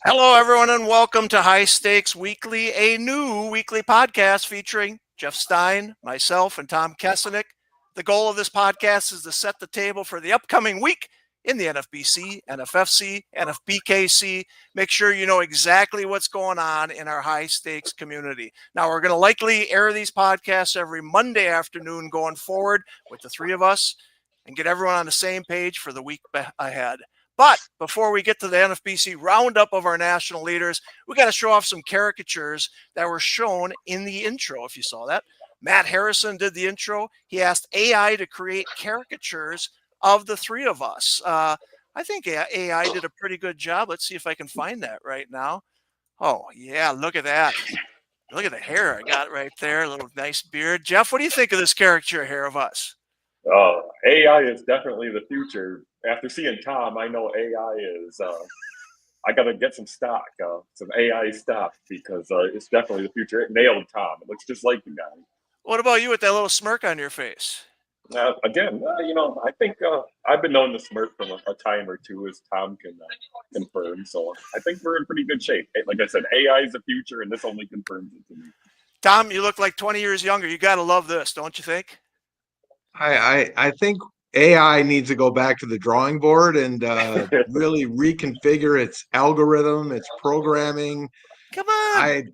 Hello, everyone, and welcome to High Stakes Weekly, a new weekly podcast featuring Geoff Stein, myself, and Tom Kessenich. The goal of this podcast is to set the table for the upcoming week in the NFBC, NFFC, NFBKC. Make sure you know exactly what's going on in our high stakes community. Now, we're going to likely air these podcasts every Monday afternoon going forward with the three of us and get everyone on the same page for the week ahead. But before we get to the NFBC roundup of our national leaders, we got to show off some caricatures that were shown in the intro, if you saw that. Matt Harrison did the intro. He asked AI to create caricatures of the three of us. I think AI did a pretty good job. Let's see if I can find that right now. Oh, yeah, look at that. Look at the hair I got right there, a little nice beard. Geoff, what do you think of this caricature here of us? AI is definitely the future. After seeing Tom, I know AI is. I got to get some stock, some AI stock, because it's definitely the future. It nailed Tom. It looks just like the guy. What about you with that little smirk on your face? I think I've been known to smirk from a time or two, as Tom can confirm. So I think we're in pretty good shape. Like I said, AI is the future, and this only confirms it to me. Tom, you look like 20 years younger. You got to love this, don't you think? I think AI needs to go back to the drawing board and really reconfigure its algorithm, its programming. Come on.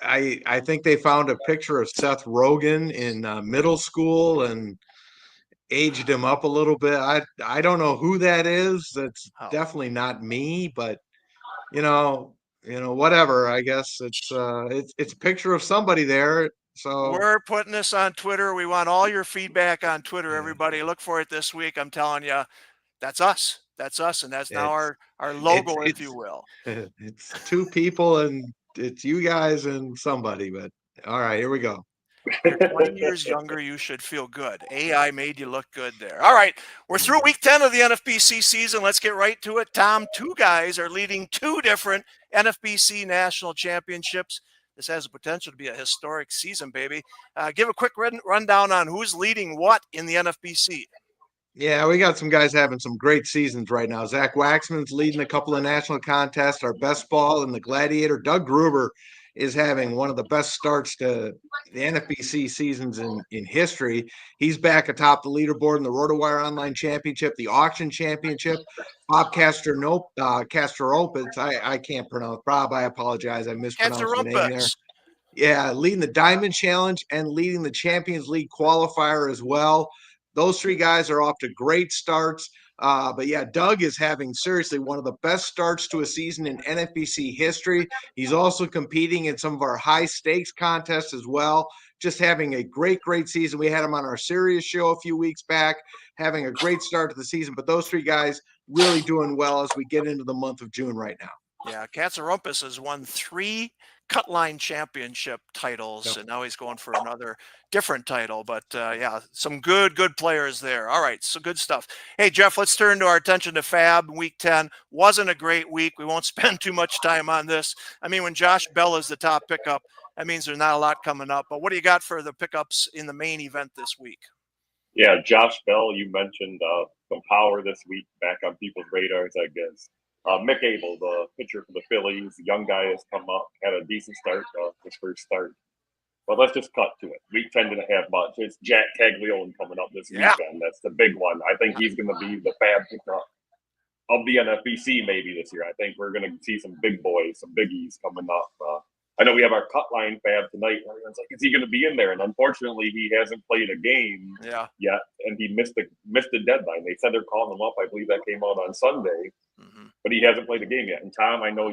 I think they found a picture of Seth Rogen in middle school and aged him up a little bit. I don't know who that is. That's definitely not me, but whatever. I guess it's a picture of somebody there. So we're putting this on Twitter. We want all your feedback on Twitter, everybody. Look for it this week. I'm telling you, that's us. That's us, and that's now our logo, if you will. It's two people, and it's you guys and somebody. But all right, here we go. You're 20 years younger. You should feel good. AI made you look good there. All right, we're through week 10 of the NFBC season. Let's get right to it. Tom, two guys are leading two different NFBC national championships. This has the potential to be a historic season, baby. Give a quick rundown on who's leading what in the NFBC. Yeah, we got some guys having some great seasons right now. Zach Waxman's leading a couple of national contests. Our best ball in the Gladiator. Doug Gruber is having one of the best starts to the NFBC seasons in history. He's back atop the leaderboard in the RotoWire Online Championship, the Auction Championship. Bob Castroropis, I can't pronounce. Bob, I apologize. I mispronounced the name there. Yeah, leading the Diamond Challenge and leading the Champions League qualifier as well. Those three guys are off to great starts. But yeah, Doug is having seriously one of the best starts to a season in NFBC history. He's also competing in some of our high stakes contests as well. Just having a great season. We had him on our Sirius show a few weeks back, having a great start to the season. But those three guys really doing well as we get into the month of June right now. Yeah, Katsarumpus has won 3 Cutline Championship titles, and now he's going for another different title. But yeah, some good players there. All right, so good stuff. Hey, Geoff, let's turn to our attention to Fab. Week 10 wasn't a great week. We won't spend too much time on this. I mean, when Josh Bell is the top pickup, that means there's not a lot coming up. But what do you got for the pickups in the main event this week? Yeah, Josh Bell, you mentioned some power this week back on people's radars, I guess. Mick Abel, the pitcher for the Phillies, the young guy has come up, had a decent start, his first start. But let's just cut to it. Week 10 didn't have much. It's Jack Caglione coming up this weekend. That's the big one. I think he's going to be the Fab pickup of the NFBC maybe this year. I think we're going to see some big boys, some biggies coming up. I know we have our cut line Fab tonight. Everyone's like, is he going to be in there? And unfortunately, he hasn't played a game yet, and he missed the deadline. They said they're calling him up. I believe that came out on Sunday, but he hasn't played a game yet. And Tom, I'm sure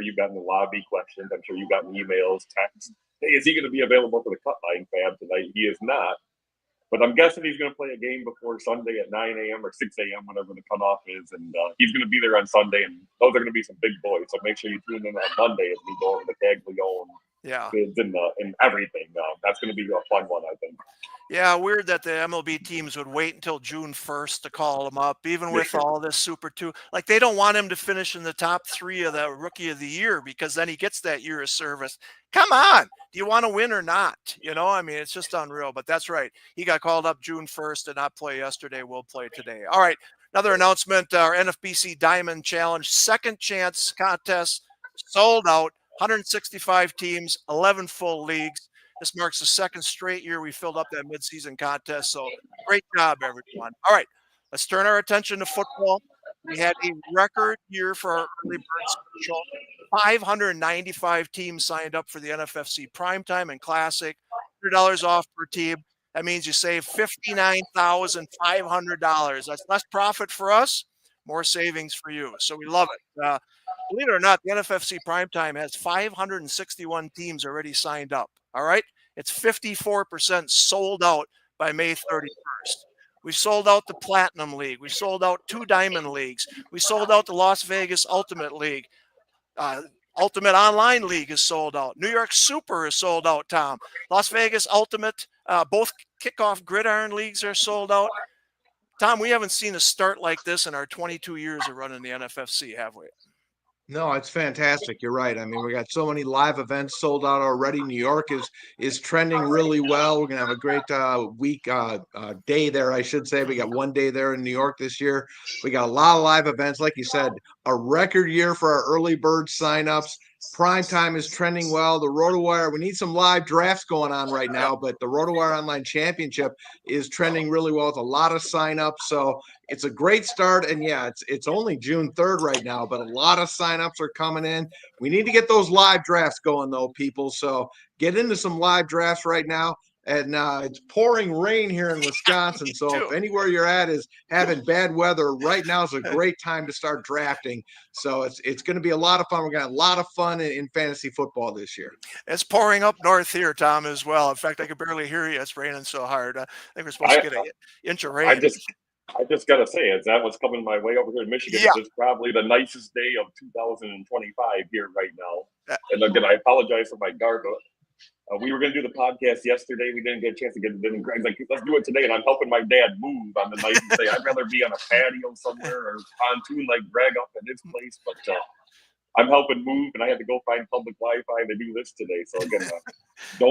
you've gotten the lobby questions. I'm sure you've gotten emails, texts. Hey, is he going to be available for the cut line Fab tonight? He is not. But I'm guessing he's going to play a game before Sunday at 9 a.m. or 6 a.m., whatever the cutoff is. And he's going to be there on Sunday. And those are going to be some big boys. So make sure you tune in on Monday as we go over the Caglione Yeah. bids and everything. That's going to be a fun one, I think. Yeah, weird that the MLB teams would wait until June 1st to call him up, even with all this Super 2. Like, they don't want him to finish in the top 3 of the Rookie of the Year because then he gets that year of service. Come on. Do you want to win or not? I mean, it's just unreal. But that's right. He got called up June 1st, did not play yesterday, will play today. All right. Another announcement, our NFBC Diamond Challenge second chance contest sold out, 165 teams, 11 full leagues. This marks the second straight year we filled up that midseason contest. So great job, everyone. All right, let's turn our attention to football. We had a record year for our early bird special. 595 teams signed up for the NFFC Primetime and Classic. $100 off per team. That means you save $59,500. That's less profit for us, more savings for you. So we love it. Believe it or not, the NFFC Primetime has 561 teams already signed up. All right. It's 54% sold out by May 31st. We sold out the Platinum League. We sold out 2 Diamond Leagues. We sold out the Las Vegas Ultimate League. Ultimate Online League is sold out. New York Super is sold out, Tom. Las Vegas Ultimate, both kickoff gridiron leagues are sold out. Tom, we haven't seen a start like this in our 22 years of running the NFFC, have we? No, it's fantastic. You're right. I mean, we got so many live events sold out already. New York is trending really well. We're gonna have a great day there, I should say. We got one day there in New York this year. We got a lot of live events, like you said, a record year for our early bird signups. Prime time is trending well. The RotoWire, we need some live drafts going on right now, but the RotoWire Online Championship is trending really well with a lot of signups. So it's a great start. And yeah, it's only June 3rd right now, but a lot of signups are coming in. We need to get those live drafts going though, people. So get into some live drafts right now. And it's pouring rain here in Wisconsin. So if anywhere you're at is having bad weather, right now is a great time to start drafting. So it's going to be a lot of fun. We're going to have a lot of fun in fantasy football this year. It's pouring up north here, Tom, as well. In fact, I can barely hear you. It's raining so hard. I think we're supposed to get an inch of rain. I just got to say, as that was coming my way over here in Michigan, it's probably the nicest day of 2025 here right now. And again, I apologize for my gargle. We were going to do the podcast yesterday. We didn't get a chance to get it in. Greg's like, let's do it today. And I'm helping my dad move on the night and say, I'd rather be on a patio somewhere or pontoon like Greg up at his place. But I'm helping move, and I had to go find public Wi-Fi to do this today. So again, I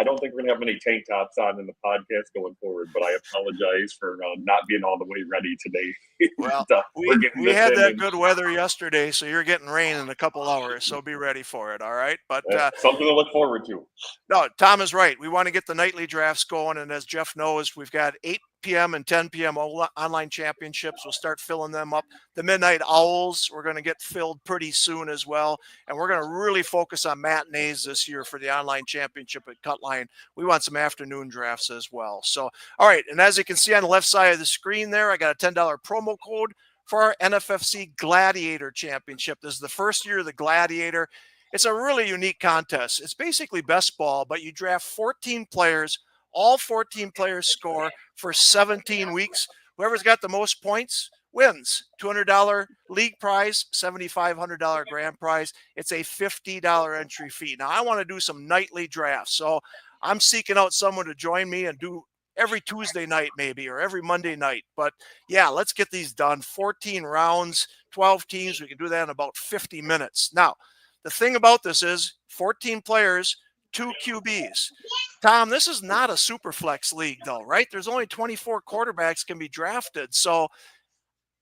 don't think we're gonna have many tank tops on in the podcast going forward. But I apologize for not being all the way ready today. Well, we had that good weather yesterday, so you're getting rain in a couple hours. So be ready for it. All right, but something to look forward to. No, Tom is right. We want to get the nightly drafts going, and as Geoff knows, we've got 8 p.m. and 10 p.m. online championships. We'll start filling them up. The Midnight Owls, we're going to get filled pretty soon as well. And we're going to really focus on matinees this year for the online championship at Cutline. We want some afternoon drafts as well. So, all right. And as you can see on the left side of the screen there, I got a $10 promo code for our NFFC Gladiator Championship. This is the first year of the Gladiator. It's a really unique contest. It's basically best ball, but you draft 14 players. All 14 players score for 17 weeks. Whoever's got the most points wins. $200 league prize, $7,500 grand prize. It's a $50 entry fee. Now, I want to do some nightly drafts, so I'm seeking out someone to join me and do every Tuesday night maybe or every Monday night. But, yeah, let's get these done. 14 rounds, 12 teams. We can do that in about 50 minutes. Now, the thing about this is 14 players, 2 QBs. Tom, this is not a super flex league though, right? There's only 24 quarterbacks can be drafted. So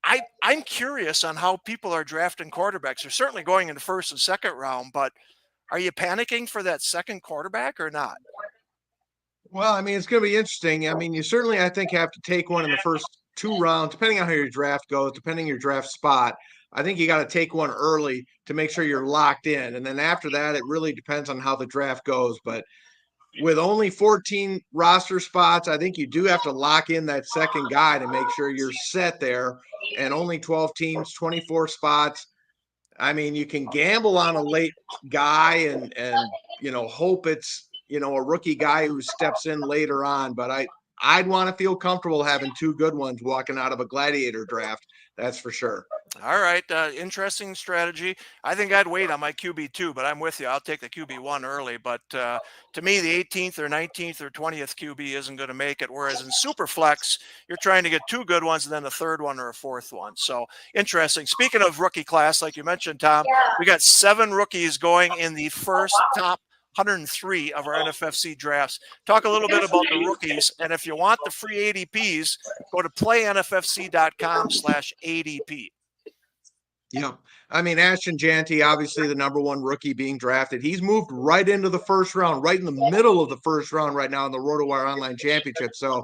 I'm curious on how people are drafting quarterbacks. They're certainly going in the first and second round, but are you panicking for that second quarterback or not? Well, I mean, it's going to be interesting. I mean, you certainly, I think, have to take one in the first 2 rounds, depending on how your draft goes, depending on your draft spot. I think you got to take one early to make sure you're locked in. And then after that, it really depends on how the draft goes. But with only 14 roster spots, I think you do have to lock in that second guy to make sure you're set there. And only 12 teams, 24 spots. I mean, you can gamble on a late guy and hope it's, a rookie guy who steps in later on. But I'd want to feel comfortable having two good ones walking out of a gladiator draft. That's for sure. All right. Interesting strategy. I think I'd wait on my QB2, but I'm with you. I'll take the QB1 early. But to me, the 18th or 19th or 20th QB isn't going to make it. Whereas in Superflex, you're trying to get two good ones and then a third one or a fourth one. So interesting. Speaking of rookie class, like you mentioned, Tom, we got 7 rookies going in the first top 103 of our NFFC drafts. Talk a little bit about the rookies. And if you want the free ADPs, go to playnffc.com/ADP. Yeah. I mean, Ashton Janty, obviously the number 1 rookie being drafted. He's moved right into the first round, right in the middle of the first round right now in the RotoWire Online Championship. So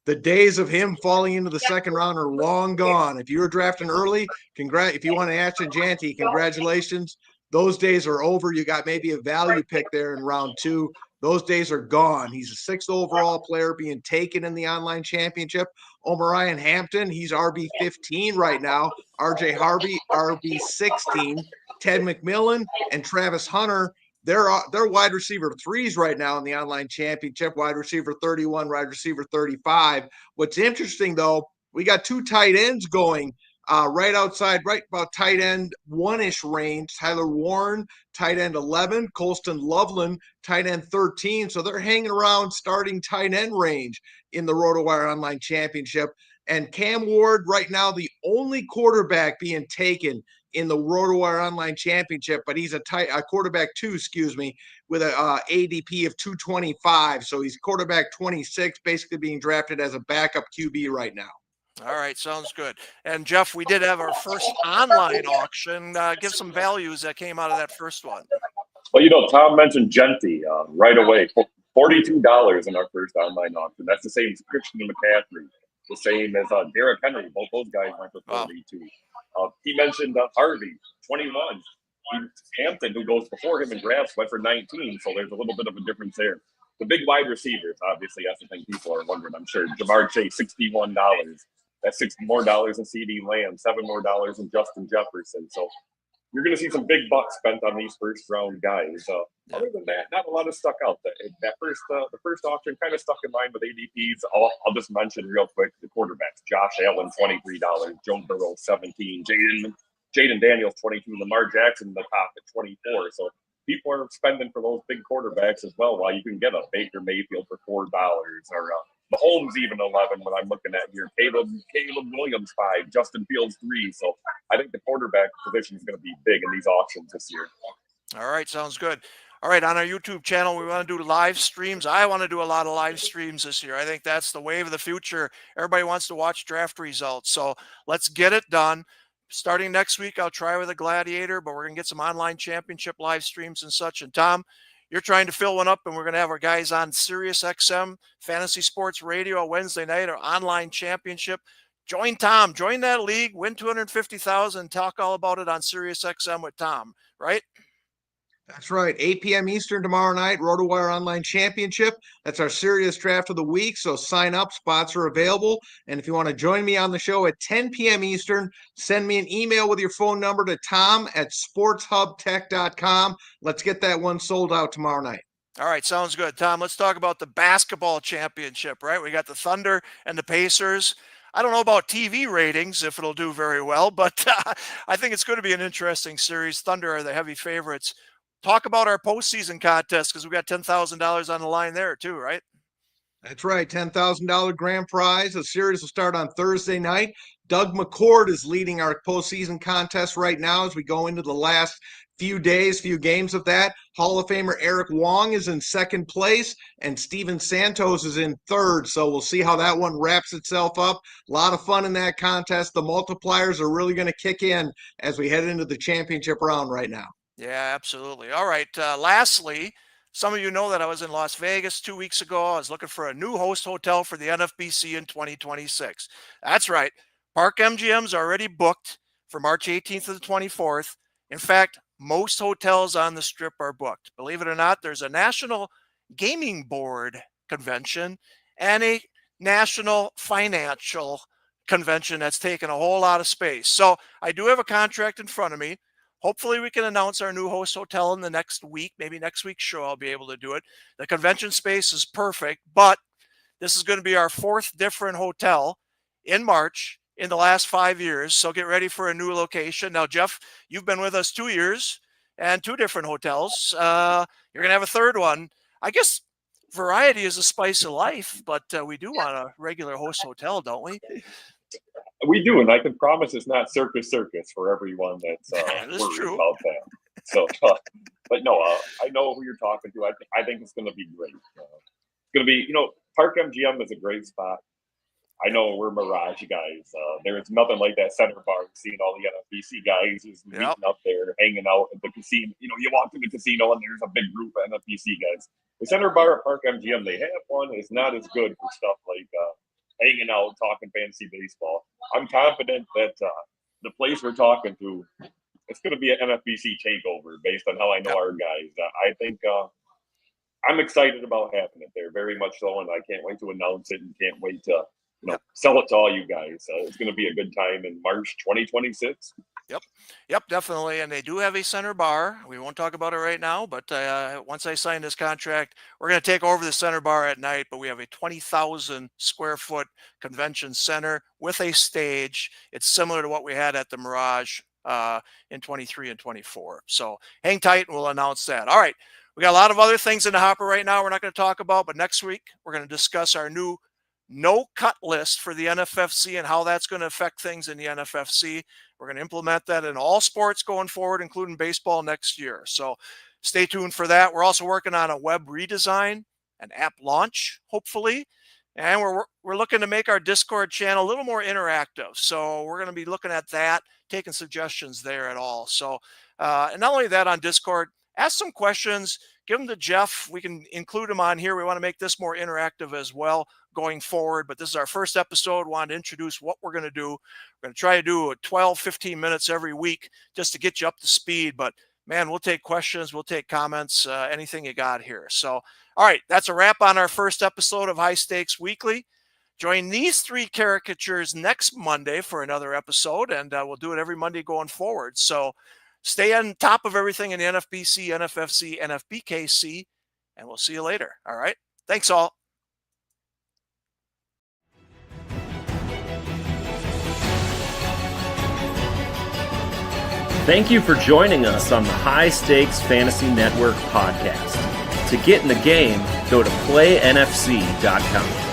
the days of him falling into the second round are long gone. If you were drafting early, if you want an Ashton Janty, congratulations. Those days are over. You got maybe a value pick there in round 2. Those days are gone. He's a 6th overall player being taken in the online championship. Omarion Hampton, he's RB15 right now. RJ Harvey, RB16. Ted McMillan and Travis Hunter, they're wide receiver 3s right now in the online championship. Wide receiver 31, wide receiver 35. What's interesting, though, we got 2 tight ends going right outside, right about tight end 1-ish range. Tyler Warren, tight end 11. Colston Loveland, tight end 13. So they're hanging around starting tight end range in the RotoWire Online Championship. And Cam Ward, right now, the only quarterback being taken in the RotoWire Online Championship, but he's a quarterback 2, with a ADP of 225. So he's quarterback 26, basically being drafted as a backup QB right now. All right, sounds good. And Jeff, we did have our first online auction. Give some values that came out of that first one. Well, Tom mentioned Genty right away. $42 in our first online auction. That's the same as Christian McCaffrey, the same as Derrick Henry. Both those guys went for 42. Wow. He mentioned Harvey, 21. Hampton, who goes before him in drafts, went for 19. So there's a little bit of a difference there. The big wide receivers, obviously, that's the thing people are wondering, I'm sure. Jamar Chase, $61. That's $60 more in CD Lamb, $7 more in Justin Jefferson. So you're going to see some big bucks spent on these first round guys. Other than that, not a lot of stuck out. The first auction kind of stuck in line with ADPs. I'll just mention real quick the quarterbacks: Josh Allen, $23; Joe Burrow, $17; Jaden Daniels, $22; Lamar Jackson, the top at $24. So people are spending for those big quarterbacks as well. While you can get a Baker Mayfield for $4 or Mahomes even 11 when I'm looking at here. Caleb Williams 5, Justin Fields 3. So I think the quarterback position is going to be big in these auctions this year. All right, sounds good. All right, on our YouTube channel, we want to do live streams. I want to do a lot of live streams this year. I think that's the wave of the future. Everybody wants to watch draft results. So let's get it done. Starting next week, I'll try with a gladiator, but we're going to get some online championship live streams and such. And Tom, you're trying to fill one up, and we're going to have our guys on Sirius XM, Fantasy Sports Radio Wednesday night, our online championship. Join Tom, join that league, win $250,000, talk all about it on Sirius XM with Tom, right? That's right. 8 p.m. Eastern tomorrow night, RotoWire Online Championship. That's our serious draft of the week. So sign up. Spots are available. And if you want to join me on the show at 10 p.m. Eastern, send me an email with your phone number to tom@sportshubtech.com. Let's get that one sold out tomorrow night. All right, sounds good. Tom, let's talk about the basketball championship, right? We got the Thunder and the Pacers. I don't know about TV ratings, if it'll do very well, but I think it's going to be an interesting series. Thunder are the heavy favorites. Talk about our postseason contest, because we got $10,000 on the line there too, right? That's right. $10,000 grand prize. The series will start on Thursday night. Doug McCord is leading our postseason contest right now as we go into the last few games of that. Hall of Famer Eric Wong is in second place, and Steven Santos is in third. So we'll see how that one wraps itself up. A lot of fun in that contest. The multipliers are really going to kick in as we head into the championship round right now. Yeah, absolutely. All right. Lastly, some of you know that I was in Las Vegas 2 weeks ago. I was looking for a new host hotel for the NFBC in 2026. That's right. Park MGM's already booked for March 18th to the 24th. In fact, most hotels on the Strip are booked. Believe it or not, there's a National Gaming Board convention and a National Financial Convention that's taken a whole lot of space. So I do have a contract in front of me. Hopefully we can announce our new host hotel in the next week. Maybe next week's show I'll be able to do it. The convention space is perfect, but This is going to be our 4th different hotel in March in the last 5 years. So get ready for a new location. Now, Geoff, you've been with us 2 years and 2 different hotels. You're going to have a 3rd one. I guess variety is a spice of life, but we do want a regular host hotel, don't we? We do, and I can promise it's not circus for everyone that's worried true. about that. So, but no, I know who you're talking to. I think it's going to be great. It's going to be, Park MGM is a great spot. I know we're Mirage guys. There's nothing like that center bar. Seeing all the NFBC guys just meeting up there, hanging out at the casino. You walk to the casino and there's a big group of NFBC guys. The center bar at Park MGM, they have one. It's not as good for stuff like hanging out, talking fantasy baseball. I'm confident that the place we're talking to, it's going to be an NFBC takeover based on how I know our guys. I think I'm excited about having it there, very much so, and I can't wait to announce it and can't wait to sell it to all you guys. It's going to be a good time in March 2026. Yep, definitely. And they do have a center bar. We won't talk about it right now, but once I sign this contract, we're going to take over the center bar at night. But we have a 20,000 square foot convention center with a stage. It's similar to what we had at the Mirage in 23 and 24. So hang tight and we'll announce that. All right. We got a lot of other things in the hopper right now we're not going to talk about, but next week we're going to discuss our new no-cut list for the NFFC and how that's going to affect things in the NFFC. We're going to implement that in all sports going forward, including baseball next year. So stay tuned for that. We're also working on a web redesign, an app launch, hopefully. And we're looking to make our Discord channel a little more interactive. So we're going to be looking at that, taking suggestions there at all. So, and not only that on Discord, ask some questions, give them to Geoff. We can include them on here. We want to make this more interactive as well going forward. But this is our first episode. We want to introduce what we're going to do. We're going to try to do 12, 15 minutes every week just to get you up to speed. But man, we'll take questions. We'll take comments, anything you got here. So, all right, that's a wrap on our first episode of High Stakes Weekly. Join these 3 caricatures next Monday for another episode, and we'll do it every Monday going forward. So stay on top of everything in the NFBC, NFFC, NFBKC, and we'll see you later. All right. Thanks all. Thank you for joining us on the High Stakes Fantasy Network podcast. To get in the game, go to playnfc.com.